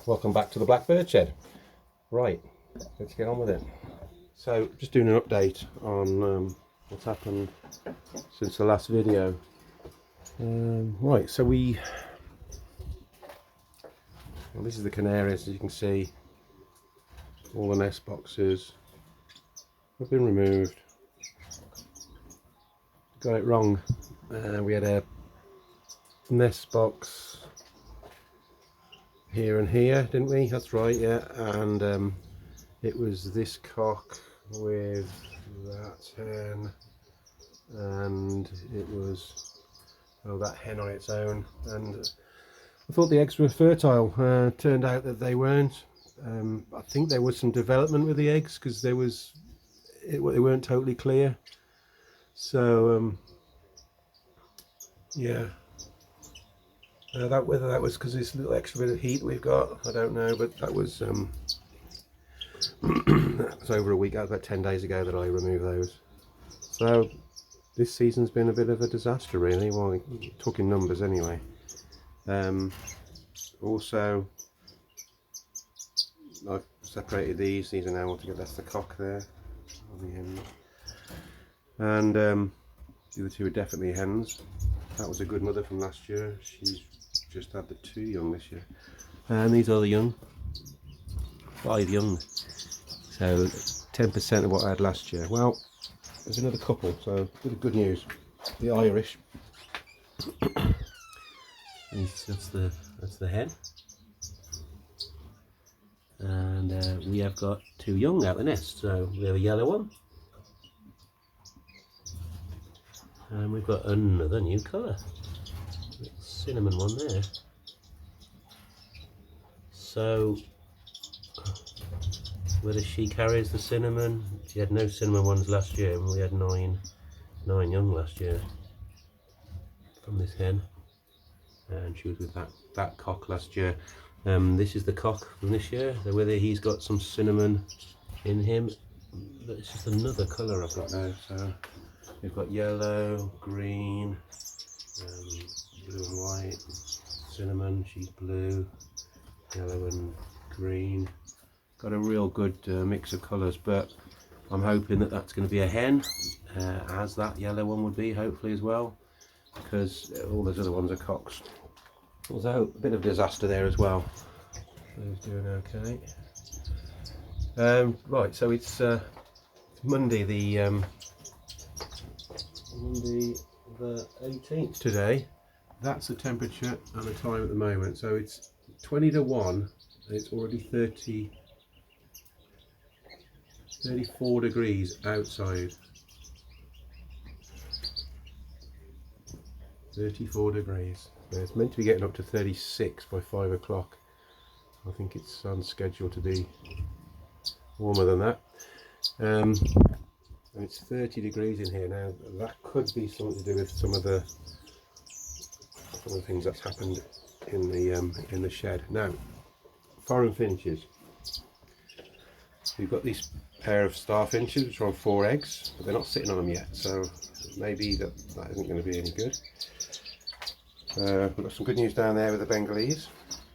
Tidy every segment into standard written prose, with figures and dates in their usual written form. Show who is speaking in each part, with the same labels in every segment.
Speaker 1: Welcome back to the Black Birdshed. Right, let's get on with it. So, just doing an update on what's happened since the last video. Right, so well, this is the Canaries, as you can see. All the nest boxes have been removed. Got it wrong. We had a nest box here and here, didn't we? That's right, yeah. And it was this cock with that hen, and it was that hen on its own. And I thought the eggs were fertile. Turned out that they weren't. I think there was some development with the eggs because they weren't totally clear. So yeah. Whether that was because this little extra bit of heat we've got, I don't know, but that was that was over a week. That was about 10 days ago that I removed those. So this season's been a bit of a disaster, really. Well, talking numbers anyway. Also, I've separated these. These are now altogether. That's the cock there, and the other two are definitely hens. That was a good mother from last year. She's just had the 2 young this year, and these are the young, 5 young. So 10% of what I had last year. Well, there's another couple, so bit of good news. The Irish. That's the hen, and we have got 2 young out the nest. So we have a yellow one, and we've got another new colour, cinnamon one there. So whether she carries the cinnamon, she had no cinnamon ones last year, and we had nine young last year from this hen, and she was with that cock last year. This is the cock from this year, so whether he's got some cinnamon in him, but it's just another colour I've got now. So we've got yellow, green, blue and white, cinnamon, she's blue, yellow and green. Got a real good mix of colours, but I'm hoping that that's going to be a hen, as that yellow one would be, hopefully, as well, because all those other ones are cocks. So a bit of disaster there as well. He's doing okay. Right, so it's Monday the 18th today. That's the temperature and the time at the moment. So it's 20 to 1, and it's already 34 degrees outside. 34 degrees. It's meant to be getting up to 36 by 5 o'clock. I think it's on schedule to be warmer than that. And it's 30 degrees in here now. That could be something to do with some of the things that's happened in the shed. Now, foreign finches. We've got these pair of star finches which are on 4 eggs, but they're not sitting on them yet, so maybe that isn't going to be any good. We've got some good news down there with the Bengalese.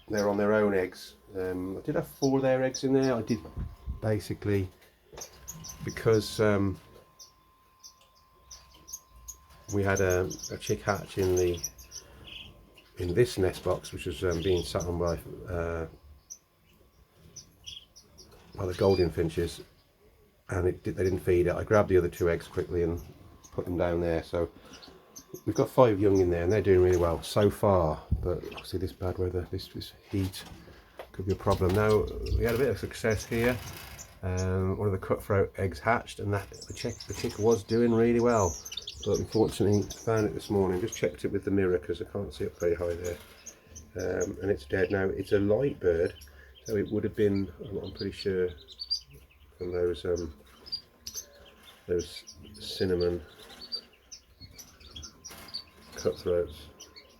Speaker 1: They're on their own eggs. I did have 4 of their eggs in there. I did basically because we had a chick hatch in this nest box, which was being sat on by the golden finches, and they didn't feed it. I grabbed the other 2 eggs quickly and put them down there. So we've got 5 young in there, and they're doing really well so far. But obviously this bad weather, this heat could be a problem. Now we had a bit of success here. One of the cutthroat eggs hatched, and the chick was doing really well. But unfortunately, found it this morning. Just checked it with the mirror because I can't see it very high there, and it's dead now. It's a light bird, so it would have been, I'm pretty sure, from those cinnamon cutthroats.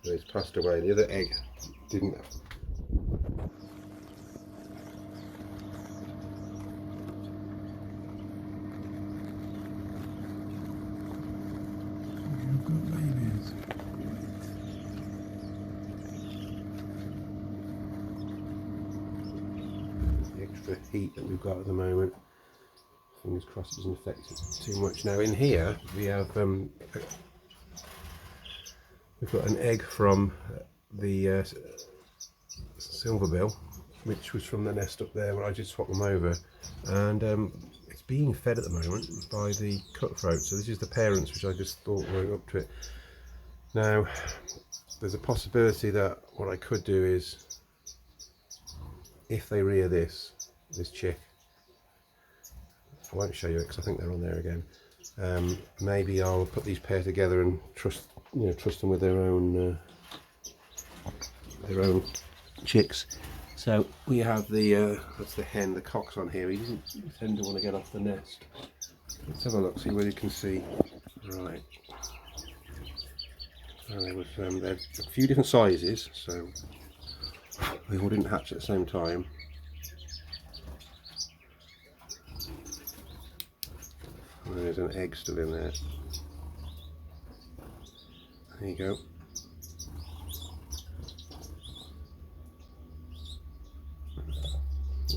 Speaker 1: And it's passed away. The other egg didn't. the heat that we've got at the moment. Fingers crossed it doesn't affect it too much. Now in here we have we've got an egg from the Silverbill, which was from the nest up there when I just swapped them over, and it's being fed at the moment by the cutthroat. So this is the parents, which I just thought were up to it. Now there's a possibility that what I could do is, if they rear this chick, I won't show you it because I think they're on there again. Maybe I'll put these pair together and trust them with their own chicks. So we have the that's the hen. The cock's on here. He doesn't tend to want to get off the nest. Let's have a look, see whether you can see. Right. So there was there's a few different sizes, so they all didn't hatch at the same time. And there's an egg still in there. There you go.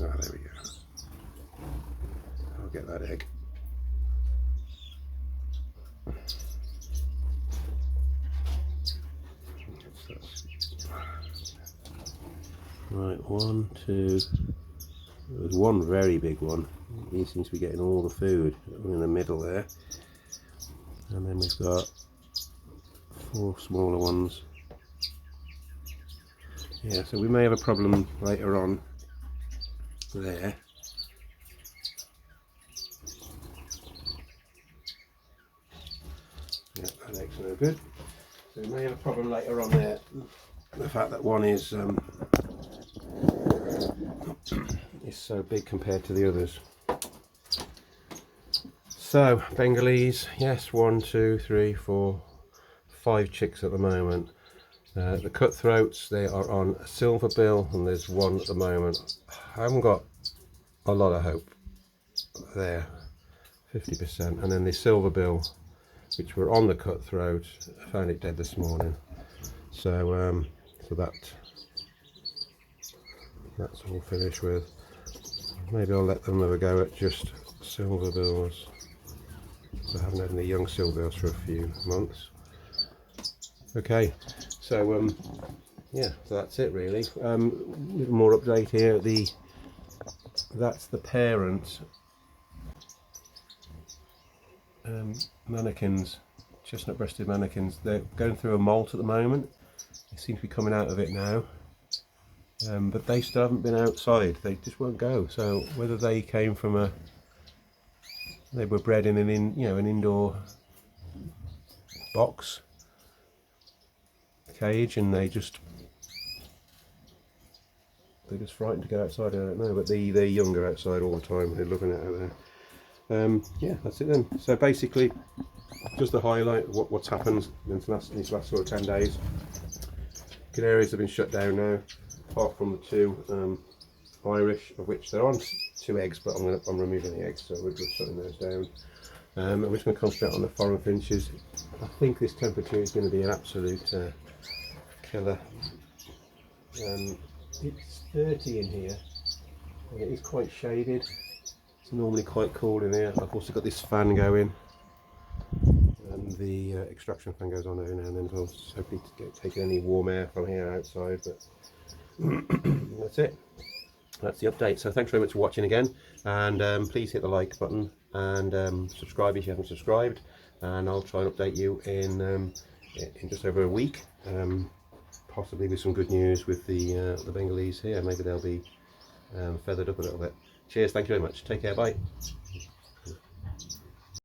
Speaker 1: Ah, there we go. I'll get that egg. Right, 1, 2. There's one very big one. He seems to be getting all the food in the middle there. And then we've got 4 smaller ones. Yeah, so we may have a problem later on there. Yeah, that egg's no good. So we may have a problem later on there. The fact that one is so big compared to the others. So Bengalese, yes, 1, 2, 3, 4, 5 chicks at the moment. The cutthroats, they are on a Silverbill, and there's 1 at the moment. I haven't got a lot of hope there, 50%. And then the Silverbill, which were on the cutthroat, I found it dead this morning. So so that's all finished with. Maybe I'll let them have a go at just Silverbills. So I haven't had any young Silverbills for a few months. Okay, so yeah, so that's it really. A little more update here. That's the parent mannequins, chestnut-breasted mannequins. They're going through a molt at the moment. They seem to be coming out of it now. But they still haven't been outside. They just won't go. So whether they came from they were bred in an indoor box cage, and they're just frightened to go outside. I don't know. But they're younger outside all the time. They're loving it out there. Yeah, that's it then. So basically, just to highlight what's happened in these last sort of 10 days. Canaries have been shut down now, apart from the 2 Irish, of which there aren't 2 eggs, but I'm removing the eggs, so we're just shutting those down. I'm just going to concentrate on the foreign finches. I think this temperature is going to be an absolute killer. It's 30 in here, and it is quite shaded. It's normally quite cool in here. I've also got this fan going, and the extraction fan goes on every now and then as well. Just hoping to take any warm air from here outside, but that's it. That's the update. So thanks very much for watching again, and please hit the like button and subscribe if you haven't subscribed, and I'll try and update you in just over a week, possibly with some good news with the Bengalese here. Maybe they'll be feathered up a little bit. Cheers, thank you very much, take care, bye.